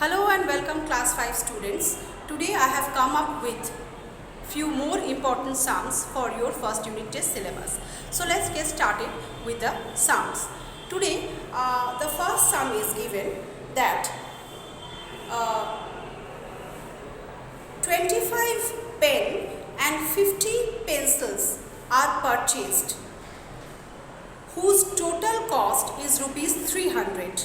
Hello and welcome class 5 students. Today I have come up with few more important sums for your first unit test syllabus. So let's get started with the sums. Today the first sum is given that 25 pen and 50 pencils are purchased whose total cost is rupees 300.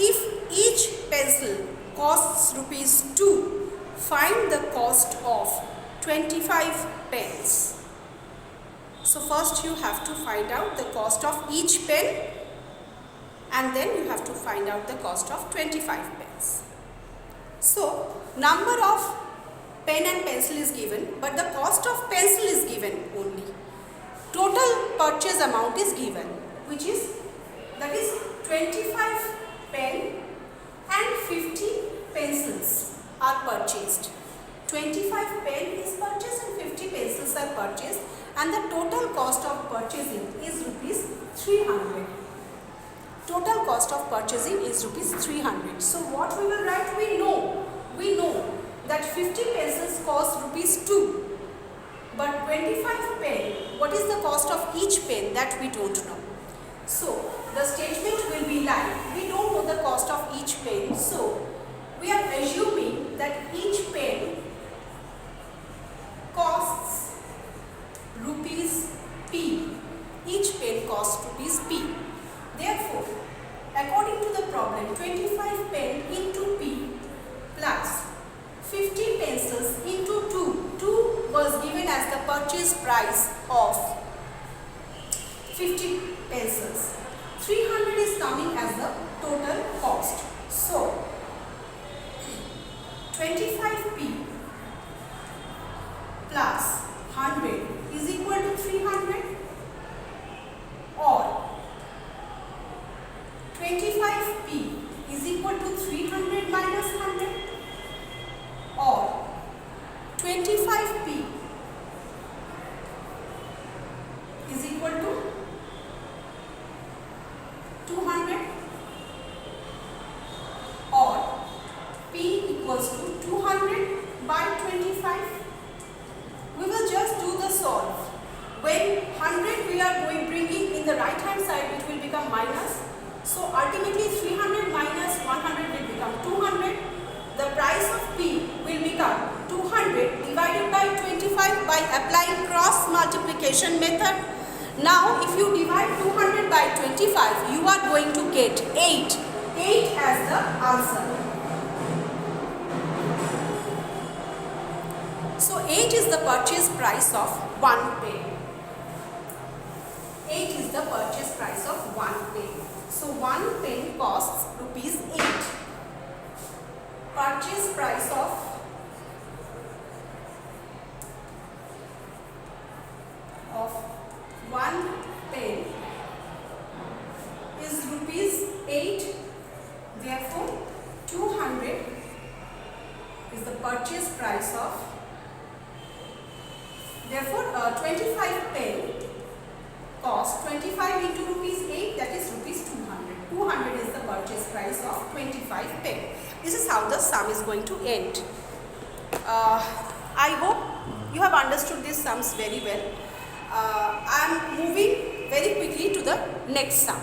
If each pencil costs rupees 2, find the cost of 25 pens. So first you have to find out the cost of each pen and then you have to find out the cost of 25 pens. So number of pen and pencil is given, but the cost of pencil is given only. Total purchase amount is given, which is 25 pen and 50 pencils are purchased. 25 pen is purchased and 50 pencils are purchased, and the total cost of purchasing is rupees 300. Total cost of purchasing is rupees 300. So what we will write? We know that 50 pencils cost rupees 2. But 25 pen, what is the cost of each pen? That we don't know. So the statement will be like, we don't know the cost of each pen. So we are assuming that each pen costs rupees P. Each pen costs rupees P. Therefore, according to the problem, 25 pen into P plus 50 pencils into 2. 2 was given as the purchase price of 50 pencils. 300 is coming as the total cost. So, 25p plus 100 is equal to 300, or 25p is equal to 300 minus 100, or 25p is equal to 200, or p equals to 200 by 25. We will just do the solve. When 100 we are bringing in the right hand side, it will become minus. So ultimately 300 minus 100 will become 200. The price of P will become 200 divided by 25 by applying cross multiplication method. Now if you divide 200 by 25, you are going to get 8. 8 as the answer. So 8 is the purchase price of one pen. 8 is the purchase price of one pen. So one pen costs rupees 8. Purchase price of one pen is rupees 8. Therefore 200 is the purchase price of, therefore 25 pen cost 25 into rupees 8, that is rupees 200. 200 is the purchase price of 25 pen. This is how the sum is going to end. I hope you have understood these sums very well. I am moving very quickly to the next sum.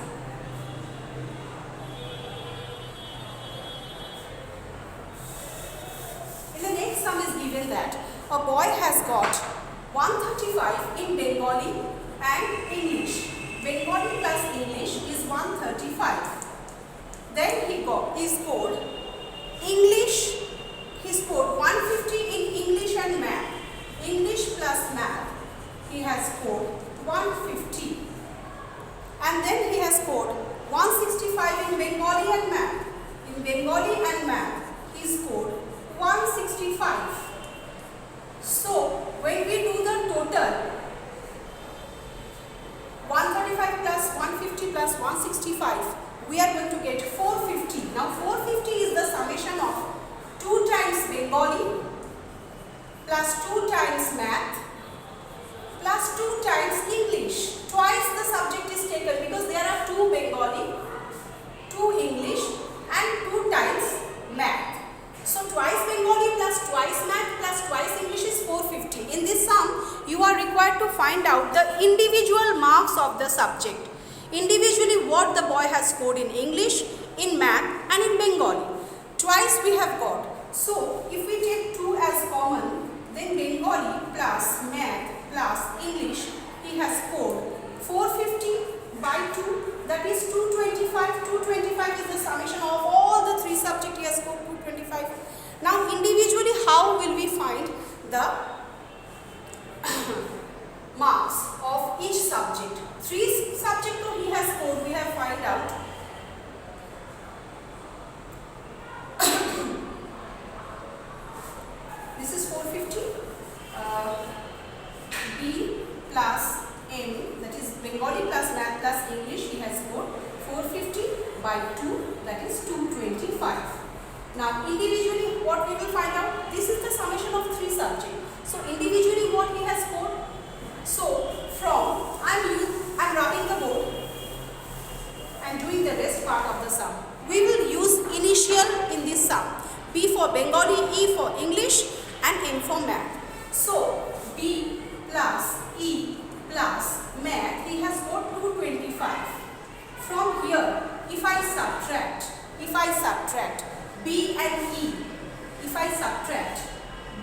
In the next sum is given that a boy has got 135 in Bengali and English. Bengali plus English is 135. Then he scored English, he scored 150 in English and math. English plus math, he has scored 150. And then he has scored 165 in Bengali and math. In Bengali and math, he scored 165. So, when we do the total, 135 plus 150 plus 165, we are going to get 450. Now 450 is the summation of 2 times Bengali plus 2 times math plus 2 times English. Twice the subject is taken because there are 2 Bengali, 2 English and 2 times math. find out the individual marks of the subject. Individually what the boy has scored in English, in math and in Bengali. Twice we have got. So if we take 2 as common, then Bengali plus math plus English, he has scored 450 by 2, that is 225. 225 is the summation of all the 3 subjects, he has scored 225. Now individually how will we find the marks of each subject? 3 subjects he has scored, we have find out. This is 450. B plus M, that is Bengali plus math plus English, he has scored 450 by 2, that is 225. Now individually what we will find out? This is the summation of 3 subjects. So individually what he has scored? So from I'm rubbing the board and doing the rest part of the sum. We will use initial in this sum. B for Bengali, E for English and M for math. So B plus E plus math, he has got 225. From here, if I subtract B and E, if I subtract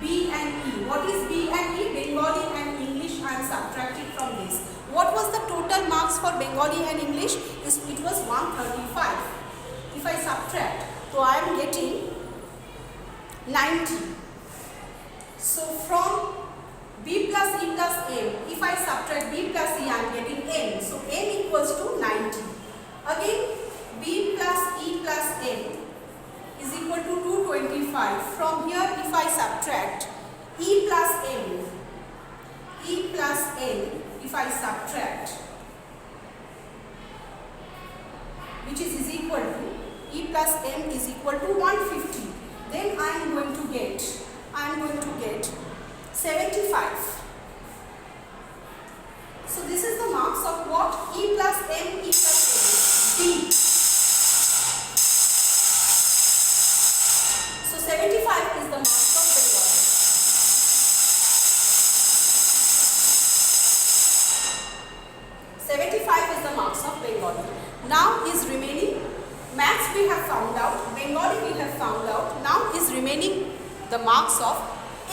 B and E, what is B and E? Bengali and English I am subtracting from this. What was the total marks for Bengali and English? It was 135. If I subtract, so I am getting 90. So from B plus E plus M, if I subtract B plus E, I am getting M. So M equals to 90. Again, B plus E plus M is equal to 225. From here, if I subtract E plus M, if I subtract, which is equal to, E plus M is equal to 150. Then I am going to get 75. So this is the marks of what? E plus M, E plus M, B. So 75 is the marks of Bengali. 75 is the marks of Bengali. Now is remaining maths we have found out, Bengali we have found out. Now is remaining the marks of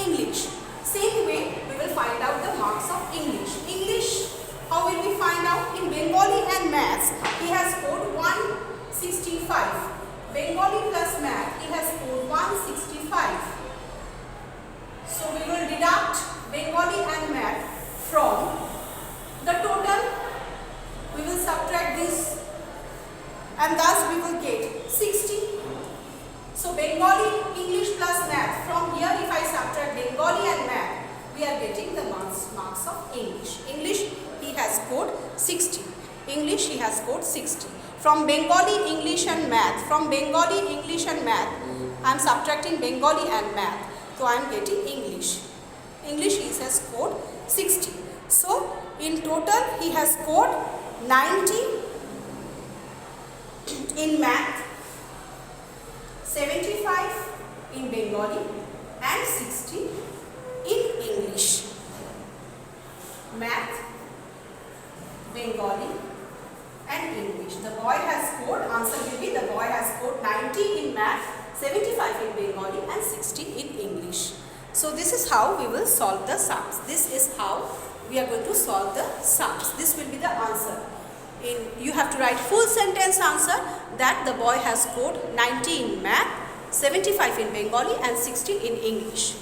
English. Same way we will find out the marks of English. English, how will we find out? In Bengali and maths, he has scored 165. Bengali plus math, he has scored 165. So we will deduct Bengali and math from the total. We will subtract this and thus we will get 60. So Bengali, English plus math, from here if I subtract Bengali and math, we are getting the marks of English. English he has scored 60. English he has scored 60. From Bengali, English and math, I am subtracting Bengali and math. So I am getting English. English he has scored 60. So in total he has scored 90 in math, 75 in Bengali and 60 in English. Math, Bengali and English. The boy has scored, answer will be the boy has scored 90 in math, 75 in Bengali and 60 in English. So this is how we will solve the sums. This is how we are going to solve the sums. This will be the answer. You have to write full sentence answer that the boy has scored 90 in math, 75 in Bengali and 60 in English.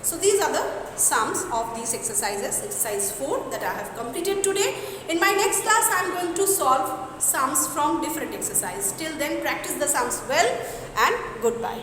So these are the sums of these exercises, exercise 4 that I have completed today. In my next class I am going to solve sums from different exercises. Till then practice the sums well and goodbye.